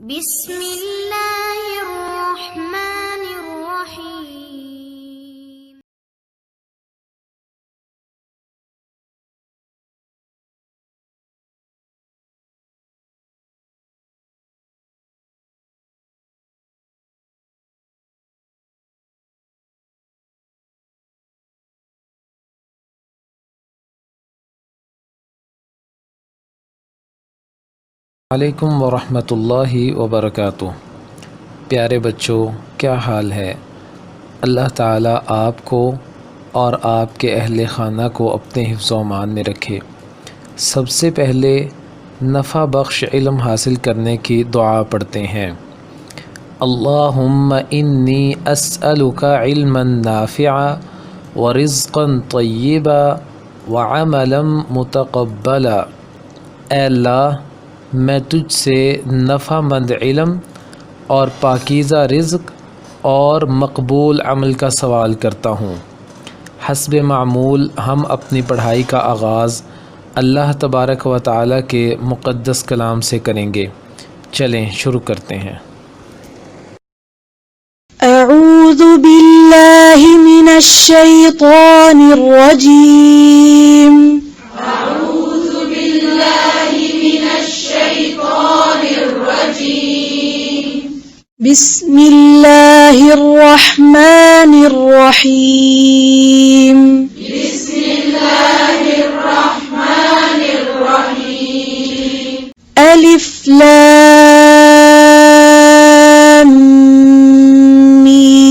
بسم اللہ الرحمن الرحیم۔ وعلیکم ورحمۃ اللہ وبرکاتہ۔ پیارے بچوں، کیا حال ہے؟ اللہ تعالیٰ آپ کو اور آپ کے اہل خانہ کو اپنے حفظ و امان میں رکھے۔ سب سے پہلے نفع بخش علم حاصل کرنے کی دعا پڑھتے ہیں۔ اللہم انی اسألک علما نافعا ورزقا طیبا وعملا متقبلا۔ اے اللہ، میں تجھ سے نفع مند علم اور پاکیزہ رزق اور مقبول عمل کا سوال کرتا ہوں۔ حسب معمول ہم اپنی پڑھائی کا آغاز اللہ تبارک و تعالیٰ کے مقدس کلام سے کریں گے۔ چلیں شروع کرتے ہیں۔ اعوذ باللہ من الشیطان الرجیم۔ بسم اللہ الرحمن الرحیم۔ الف لام میم۔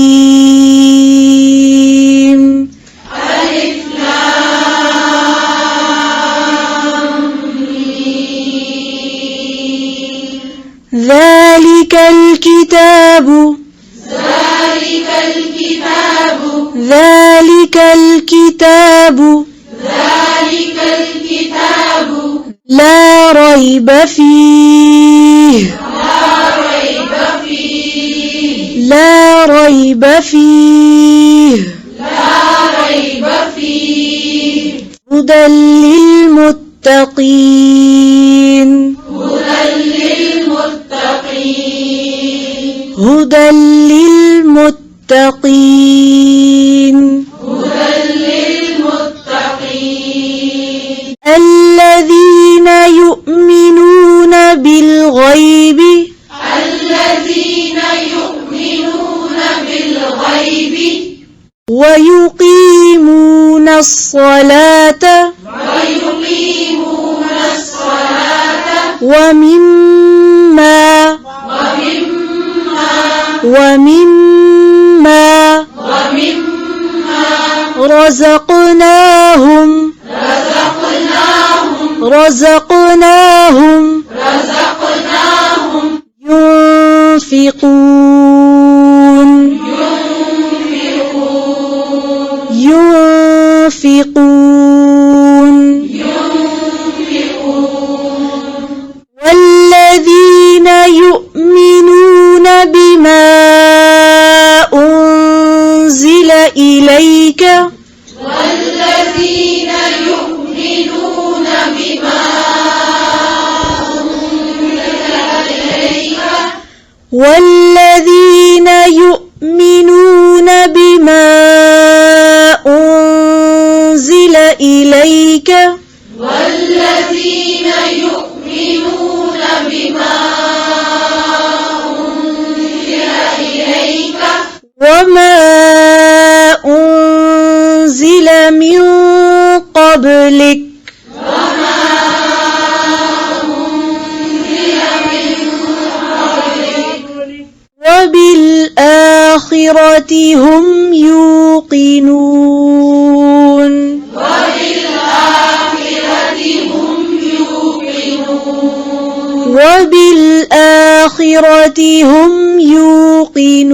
ذلك الكتاب لا ريب فيه هدى للمتقين الذين يؤمنون بالغيب ويقيمون الصلاة ومما رزقناهم ينفقون والذين يؤمنون بما أنزل إليك وما أنزل من قبلك وبالآخرة هم يوقنون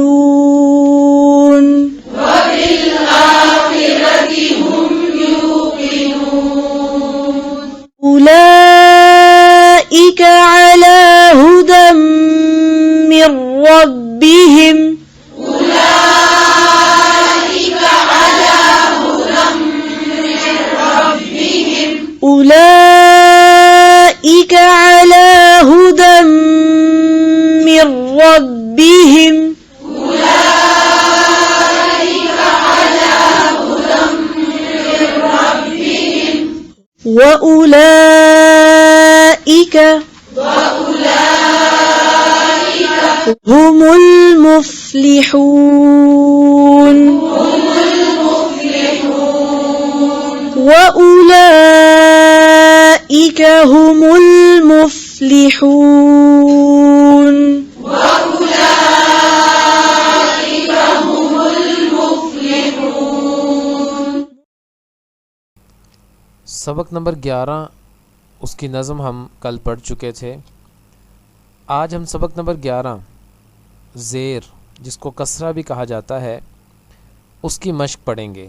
أولئك على هدى من ربهم أولئك على هدى من وأولئك هم المفلحون وأولئك هم المفلحون سبق نمبر 11 اس کی نظم ہم کل پڑھ چکے تھے. آج ہم سبق نمبر 11 زیر جس کو کسرہ بھی کہا جاتا ہے اس کی مشق پڑھیں گے.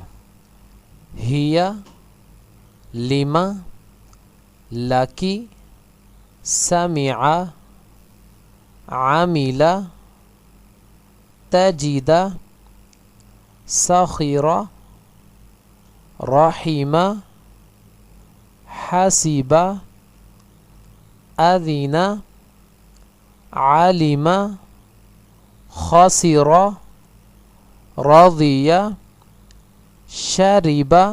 ہیا، لیما، لاکی، سامعہ، عاملہ، تجیدہ، ساخرہ، رحیمہ، حاسبہ، اذینہ، عالمہ، خاسرہ، راضیہ، شاربہ،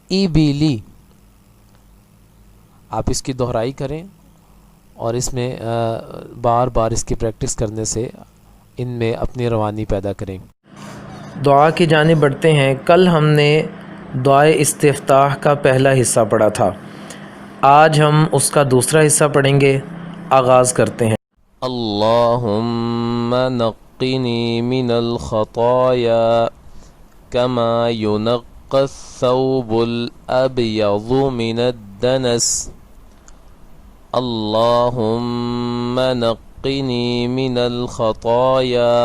ایبلی. آپ اس کی دہرائی کریں اور اس میں بار بار اس کی پریکٹس کرنے سے ان میں اپنی روانی پیدا کریں. دعا کی جانب بڑھتے ہیں. کل ہم نے دعائے استفتاح کا پہلا حصہ پڑھا تھا. آج ہم اس کا دوسرا حصہ پڑھیں گے. آغاز کرتے ہیں. اللہم نقنی من الخطایا کما ینقی الثوب الابیض من الدنس. اللہم نقنی من الخطایا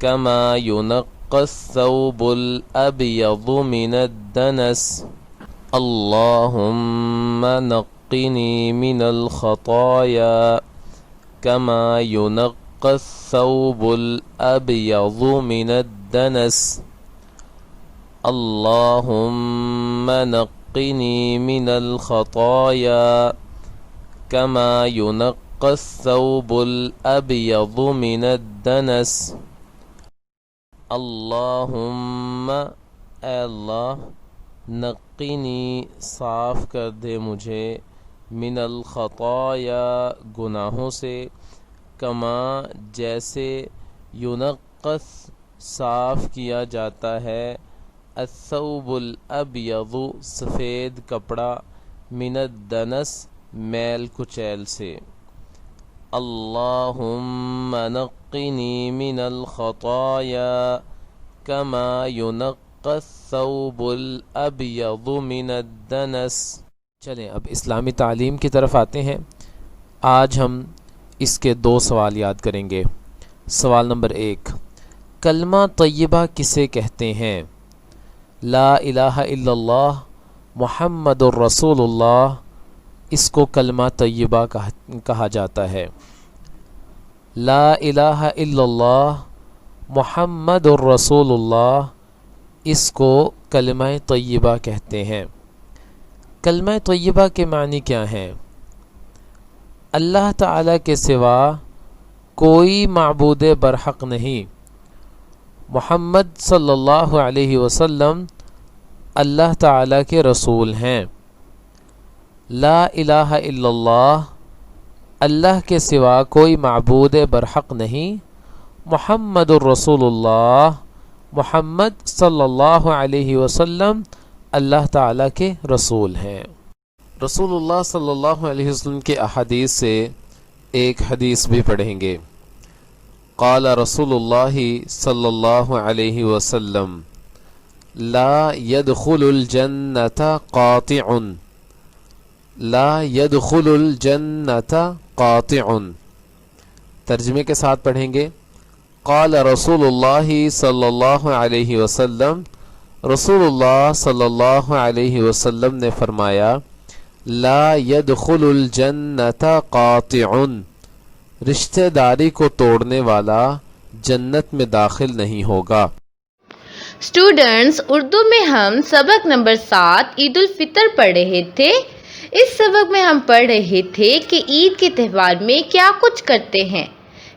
کما ینقی الثوب الابیض من الدنس. اللہم نقنی من الخطایا کما ینقی الثوب الابیض من الدنس. اللہم نقنی من الخطایا کما ینقی الثوب الابیض من الدنس. اللہم اے اللہ نقنی صاف کر دے مجھے من الخطایا گناہوں سے کما جیسے ینقص صاف کیا جاتا ہے الثوب الابیض سفید کپڑا من الدنس میل کچیل سے. اللہم نقنی من الخطایا کما ینقی الثوب الابیض من الدنس. چلیں اب اسلامی تعلیم کی طرف آتے ہیں. آج ہم اس کے 2 سوال یاد کریں گے. سوال نمبر 1، کلمہ طیبہ کسے کہتے ہیں؟ لا الہ الا اللہ محمد الرسول اللہ اس کو کلمہ طیبہ کہا جاتا ہے. لا الہ الا اللہ محمد الرسول اللہ اس کو کلمہ طیبہ کہتے ہیں. کلمہ طیبہ کے معنی کیا ہیں؟ اللہ تعالیٰ کے سوا کوئی معبود برحق نہیں. محمد صلی اللہ علیہ وسلم اللہ تعالیٰ کے رسول ہیں. لا الہ الا اللہ اللہ کے سوا کوئی معبود برحق نہیں. محمد الرسول اللہ محمد صلی اللہ علیہ وسلم اللہ تعالیٰ کے رسول ہیں. رسول اللہ صلی اللہ علیہ وسلم کے احادیث سے ایک حدیث بھی پڑھیں گے. قال رسول اللہ صلی اللہ علیہ وسلم لا يدخل الجنة قاطع لا يدخل الجنة قاطع. ترجمے کے ساتھ پڑھیں گے. قال رسول اللہ صلی اللہ علیہ وسلم رسول اللہ صلی اللہ علیہ وسلم نے فرمایا لا يدخل الجنة قاطع رشتہ داری کو توڑنے والا جنت میں داخل نہیں ہوگا. اسٹوڈنٹس، اردو میں ہم سبق نمبر 7 عید الفطر پڑھ رہے تھے. اس سبق میں ہم پڑھ رہے تھے کہ عید کے تہوار میں کیا کچھ کرتے ہیں،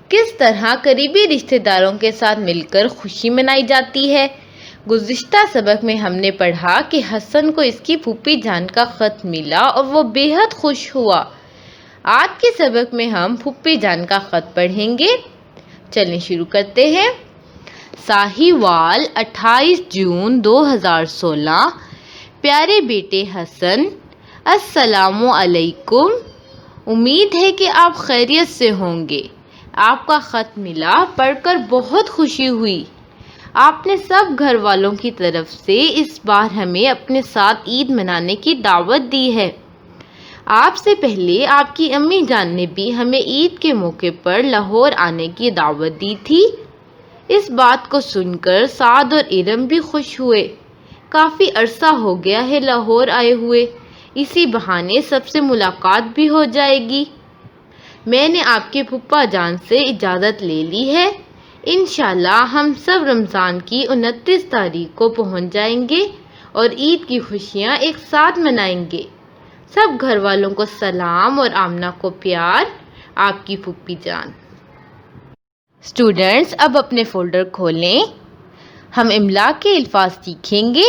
کس طرح قریبی رشتہ داروں کے ساتھ مل کر خوشی منائی جاتی ہے. گزشتہ سبق میں ہم نے پڑھا کہ حسن کو اس کی پھوپھی جان کا خط ملا اور وہ بے حد خوش ہوا۔ آج کے سبق میں ہم پھوپھی جان کا خط پڑھیں گے۔ چلیں شروع کرتے ہیں۔ ساہیوال 28 جون 2016۔ پیارے بیٹے حسن، السلام علیکم۔ امید ہے کہ آپ خیریت سے ہوں گے۔ آپ کا خط ملا، پڑھ کر بہت خوشی ہوئی۔ آپ نے سب گھر والوں کی طرف سے اس بار ہمیں اپنے ساتھ عید منانے کی دعوت دی ہے۔ آپ سے پہلے آپ کی امی جان نے بھی ہمیں عید کے موقع پر لاہور آنے کی دعوت دی تھی۔ اس بات کو سن کر سعد اور ارم بھی خوش ہوئے۔ کافی عرصہ ہو گیا ہے لاہور آئے ہوئے، اسی بہانے سب سے ملاقات بھی ہو جائے گی۔ میں نے آپ کے پھپھا جان سے اجازت لے لی ہے۔ انشاءاللہ ہم سب رمضان کی 29 تاریخ کو پہنچ جائیں گے اور عید کی خوشیاں ایک ساتھ منائیں گے۔ سب گھر والوں کو سلام اور آمنہ کو پیار، آپ کی پھوپھی جان۔ اسٹوڈنٹس اب اپنے فولڈر کھولیں۔ ہم املا کے الفاظ سیکھیں گے۔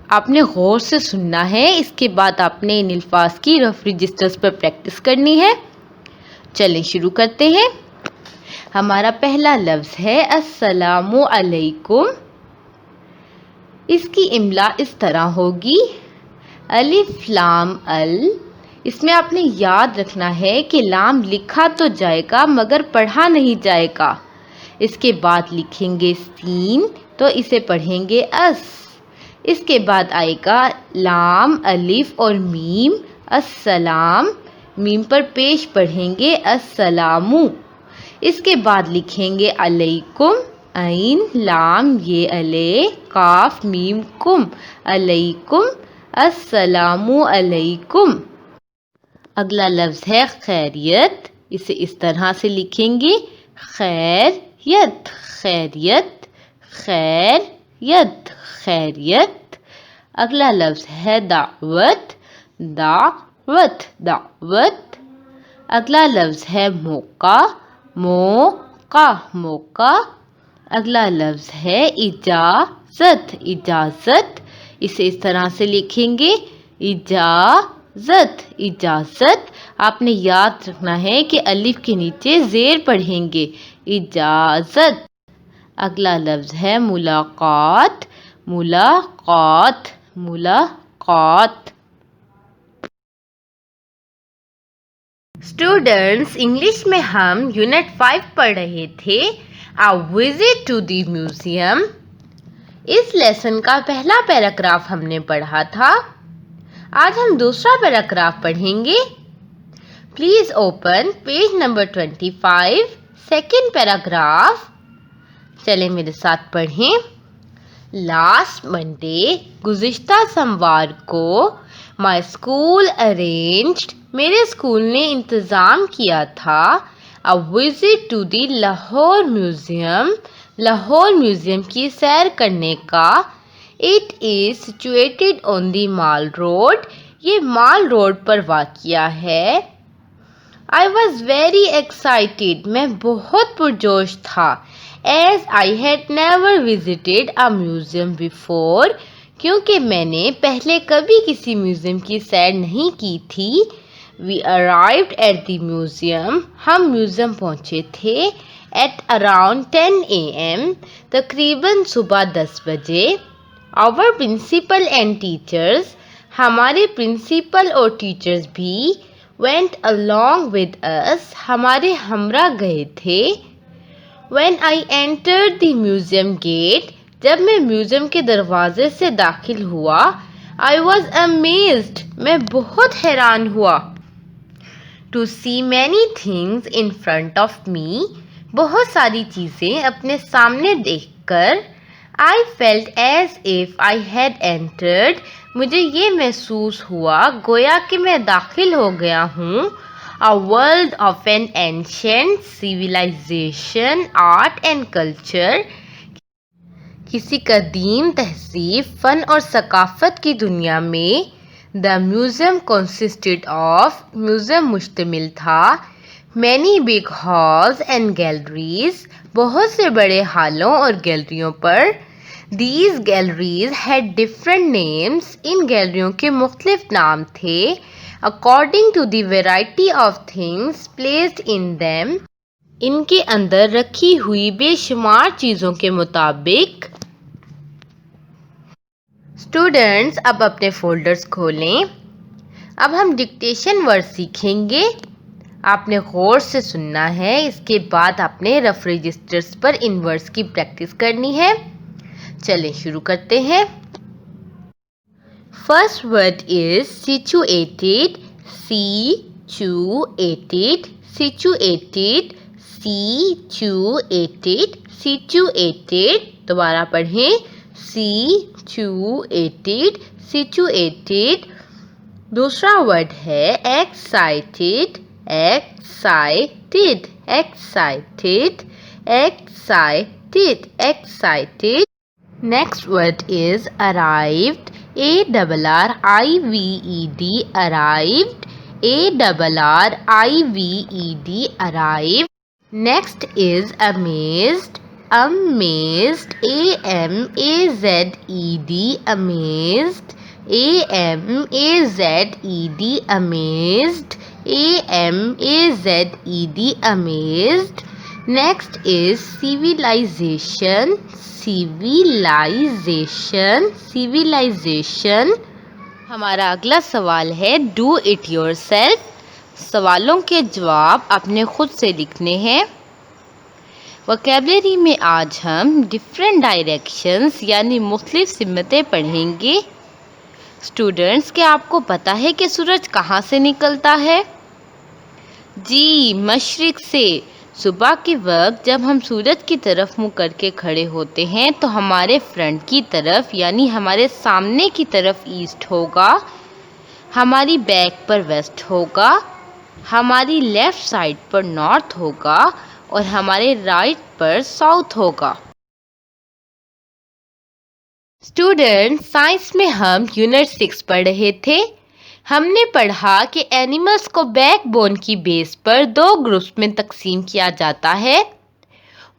آپ نے غور سے سننا ہے، اس کے بعد آپ نے ان الفاظ کی رف رجسٹرز پر پریکٹس کرنی ہے۔ چلیں شروع کرتے ہیں۔ ہمارا پہلا لفظ ہے السلام علیکم۔ اس کی املا اس طرح ہوگی، الف لام ال۔ اس میں آپ نے یاد رکھنا ہے کہ لام لکھا تو جائے گا مگر پڑھا نہیں جائے گا۔ اس کے بعد لکھیں گے سین تو اسے پڑھیں گے اس۔ اس کے بعد آئے گا لام الف اور میم، السلام، میم پر پیش پڑھیں گے السلامو۔ اس کے بعد لکھیں گے علیکم، عین لام یہ علی، قاف میم کم، علیکم، السلام علیکم۔ اگلا لفظ ہے خیریت۔ اسے اس طرح سے لکھیں گے خیریت، خیریت، خیریت، خیریت۔ اگلا لفظ ہے دعوت، دعوت، دعوت۔ اگلا لفظ ہے موقع، موقع، موقع۔ اگلا لفظ ہے اجازت، اجازت۔ اسے اس طرح سے لکھیں گے اجازت، اجازت۔ آپ نے یاد رکھنا ہے کہ الف کے نیچے زیر پڑھیں گے، اجازت۔ اگلا لفظ ہے ملاقات، ملاقات، ملاقات۔ اسٹوڈنٹس انگلش میں ہم یونٹ 5 پڑھ رہے تھے، A visit to the museum۔ اس لیسن کا پہلا پیراگراف ہم نے پڑھا تھا۔ آج ہم دوسرا پیراگراف پڑھیں گے۔ Please open page number 25، second paragraph. چلیں میرے ساتھ پڑھیں۔ لاسٹ منڈے، گزشتہ سوموار کو، مائی اسکول ارینجڈ، میرے اسکول نے انتظام کیا تھا، a visit to the Lahore museum, Lahore museum کی سیر کرنے کا۔ It is situated on the mall road, یہ مال روڈ پر واقع ہے۔ I was very excited، میں بہت پرجوش تھا، as I had never visited a museum before، کیونکہ میں نے پہلے کبھی کسی میوزیم کی سیر نہیں کی تھی۔ We arrived at the museum، ہم میوزیم پہنچے تھے at around 10 AM، تقریباً صبح 10 بجے۔ Our principal and teachers، ہمارے پرنسپل اور ٹیچرز بھی went along with us، ہمارے ہمراہ گئے تھے۔ When I entered the museum gate، جب میں میوزیم کے دروازے سے داخل ہوا، I was amazed، میں بہت حیران ہوا۔ To see many things in front of me، بہت ساری چیزیں اپنے سامنے دیکھ کر۔ I felt as if I had entered، مجھے یہ محسوس ہوا گویا کہ میں داخل ہو گیا ہوں۔ A world of an ancient civilization، art and culture، کسی قدیم تہذیب، فن اور ثقافت کی دنیا میں۔ The museum consisted of، museum مشتمل تھا، many big halls and galleries، بہت سے بڑے ہالوں اور گیلریوں پر۔ These galleries had different names. ان گیلریوں کے مختلف نام تھے according to the variety of things placed in them. ان کے اندر رکھی ہوئی بے شمار چیزوں کے مطابق. اسٹوڈنٹس اب اپنے فولڈرز کھولیں. اب ہم ڈکٹیشن ورڈ سیکھیں گے. آپ نے غور سے سننا ہے، اس کے بعد آپ نے رف رجسٹرز پر ان ورڈز کی پریکٹس کرنی ہے. چلیں شروع کرتے ہیں. First word is situated. Situated situated situated situated. دوبارہ پڑھیں. Situated situated. دوسرا ورڈ ہے excited. Excited excited excited excited. Next word is arrived. arrived arrived arrived arrived. Next is amazed. amazed amazed amazed amazed amazed amazed amazed. Next is civilization. civilization civilization. ہمارا اگلا سوال ہے do it yourself. سوالوں کے جواب اپنے خود سے لکھنے ہیں. وکیبلری میں آج ہم ڈفرینٹ ڈائریکشنز یعنی مختلف سمتیں پڑھیں گے. اسٹوڈنٹس کیا آپ کو پتہ ہے کہ سورج کہاں سے نکلتا ہے؟ جی، مشرق سے. صبح کے وقت جب ہم سورج کی طرف منہ کر کے کھڑے ہوتے ہیں تو ہمارے فرنٹ کی طرف یعنی ہمارے سامنے کی طرف ایسٹ ہوگا، ہماری بیک پر ویسٹ ہوگا، ہماری لیفٹ سائڈ پر نارتھ ہوگا اور ہمارے رائٹ پر ساؤتھ ہوگا. اسٹوڈنٹ سائنس میں ہم یونٹ 6 پڑھ رہے تھے. ہم نے پڑھا کہ اینیملز کو بیک بون کی بیس پر 2 گروپس میں تقسیم کیا جاتا ہے،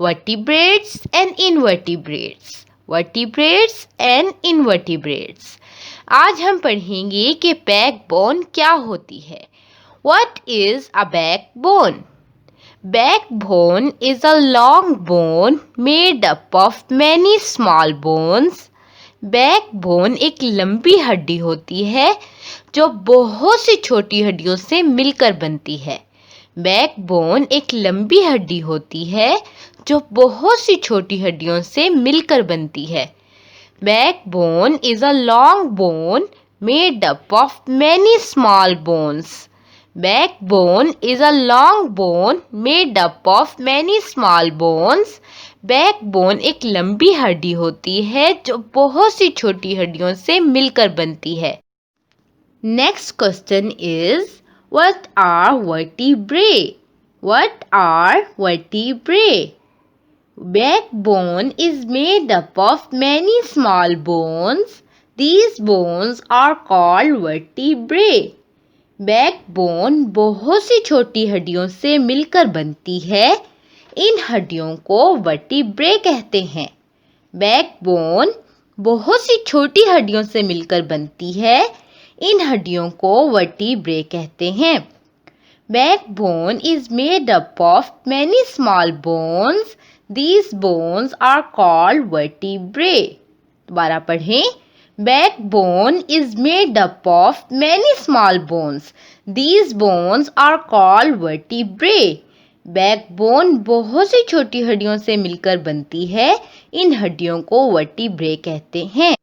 vertebrates and invertebrates. Vertebrates and invertebrates. آج ہم پڑھیں گے کہ بیک بون کیا ہوتی ہے. What is a backbone? Backbone is a long bone made up of many small bones. Back bone ایک لمبی ہڈی ہوتی ہے جو بہت سی چھوٹی ہڈیوں سے مل کر بنتی ہے. بیک بون ایک لمبی ہڈی ہوتی ہے جو بہت سی چھوٹی ہڈیوں سے مل کر بنتی ہے. Backbone is a long bone made up of many small bones. Backbone is a long bone made up of many small bones. Backbone ایک لمبی ہڈی ہوتی ہے جو بہت سی چھوٹی ہڈیوں سے مل کر بنتی ہے. Next question is what are vertebrae? What are vertebrae? Backbone is made up of many small bones. These bones are called vertebrae. Back bone بہت سی چھوٹی ہڈیوں سے مل کر بنتی ہے. ان ہڈیوں کو ورٹیبرے کہتے ہیں. بیک بون بہت سی چھوٹی ہڈیوں سے مل کر بنتی ہے. ان ہڈیوں کو ورٹیبرے کہتے ہیں. Backbone is made up of many small bones. These bones are called vertebrae. دوبارہ پڑھیں. Backbone is made up of many small bones. These bones are called vertebrae. Backbone بہت سی چھوٹی ہڈیوں سے مل کر بنتی ہے. ان ہڈیوں کو ورٹیبرے کہتے ہیں.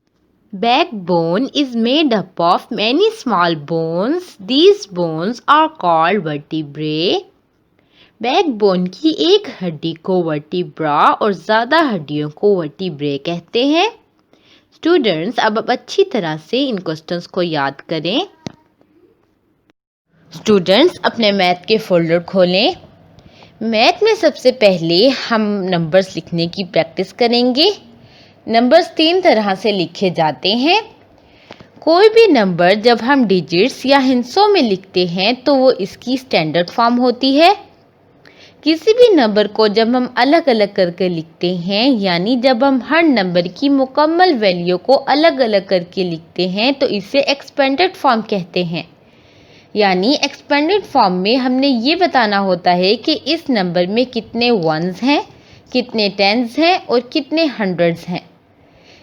Backbone is made up of many small bones. These bones are called vertebrae. Backbone کی ایک ہڈی کو ورٹیبرا اور زیادہ ہڈیوں کو ورٹیبرے کہتے ہیں. اسٹوڈنٹس اب اچھی طرح سے ان کوسچنس کو یاد کریں. اسٹوڈنٹس اپنے میتھ کے فولڈر کھولیں. میتھ میں سب سے پہلے ہم نمبرز لکھنے کی پریکٹس کریں گے. نمبرز 3 طرح سے لکھے جاتے ہیں. کوئی بھی نمبر جب ہم ڈیجٹس یا ہندسوں میں لکھتے ہیں تو وہ اس کی اسٹینڈرڈ فارم ہوتی ہے. کسی بھی نمبر کو جب ہم الگ الگ کر کے لکھتے ہیں، یعنی جب ہم ہر نمبر کی مکمل ویلیو کو الگ الگ کر کے لکھتے ہیں تو اسے ایکسپینڈڈ فارم کہتے ہیں۔ یعنی ایکسپینڈڈ فارم میں ہم نے یہ بتانا ہوتا ہے کہ اس نمبر میں کتنے ونز ہیں، کتنے ٹینز ہیں اور کتنے ہنڈریڈز ہیں۔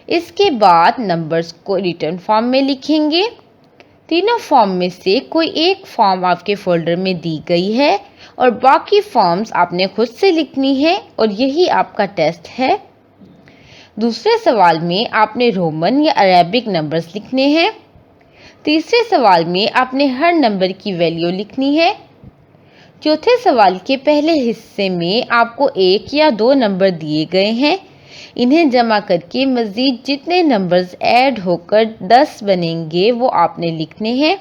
اس کے بعد نمبرز کو ریٹن فارم میں لکھیں گے۔ تینوں فارم میں سے کوئی ایک فارم آپ کے فولڈر میں دی گئی ہے اور باقی فارمز آپ نے خود سے لکھنی ہے اور یہی آپ کا ٹیسٹ ہے۔ دوسرے سوال میں آپ نے رومن یا عربک نمبرز لکھنے ہیں۔ تیسرے سوال میں آپ نے ہر نمبر کی ویلیو لکھنی ہے۔ چوتھے سوال کے پہلے حصے میں آپ کو ایک یا دو نمبر دیے گئے ہیں، انہیں جمع کر کے مزید جتنے نمبرز ایڈ ہو کر 10 بنیں گے وہ آپ نے لکھنے ہیں۔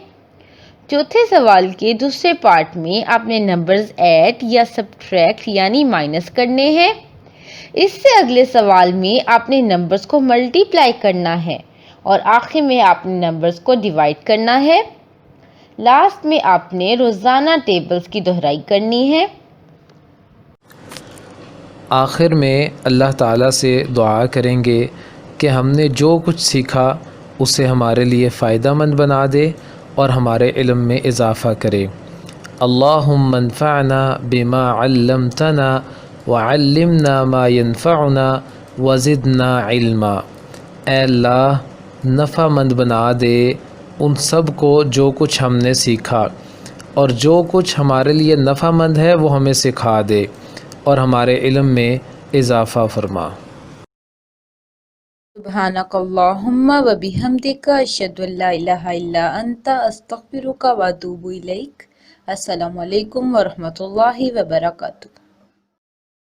چوتھے سوال کے دوسرے پارٹ میں آپ نے نمبرز ایڈ یا سبٹریکٹ یعنی مائنس کرنے ہیں۔ اس سے اگلے سوال میں آپ نے نمبرز کو ملٹی پلائی کرنا ہے اور آخر میں آپ نے نمبرز کو ڈیوائڈ کرنا ہے۔ لاسٹ میں آپ نے روزانہ ٹیبلز کی دہرائی کرنی ہے۔ آخر میں اللہ تعالیٰ سے دعا کریں گے کہ ہم نے جو کچھ سیکھا اسے ہمارے لیے فائدہ مند بنا دے اور ہمارے علم میں اضافہ کرے۔ اللہم انفعنا بما علمتنا وعلمنا ما ينفعنا وزدنا علما۔ اے اللہ نفع مند بنا دے ان سب کو جو کچھ ہم نے سیکھا، اور جو کچھ ہمارے لیے نفع مند ہے وہ ہمیں سکھا دے اور ہمارے علم میں اضافہ فرما۔ سبحانک اللہم و بحمدک، اشہد ان لا الہ الا انت، استغفرک و اتوب الیک۔ السلام علیکم ورحمۃ اللہ وبرکاتہ۔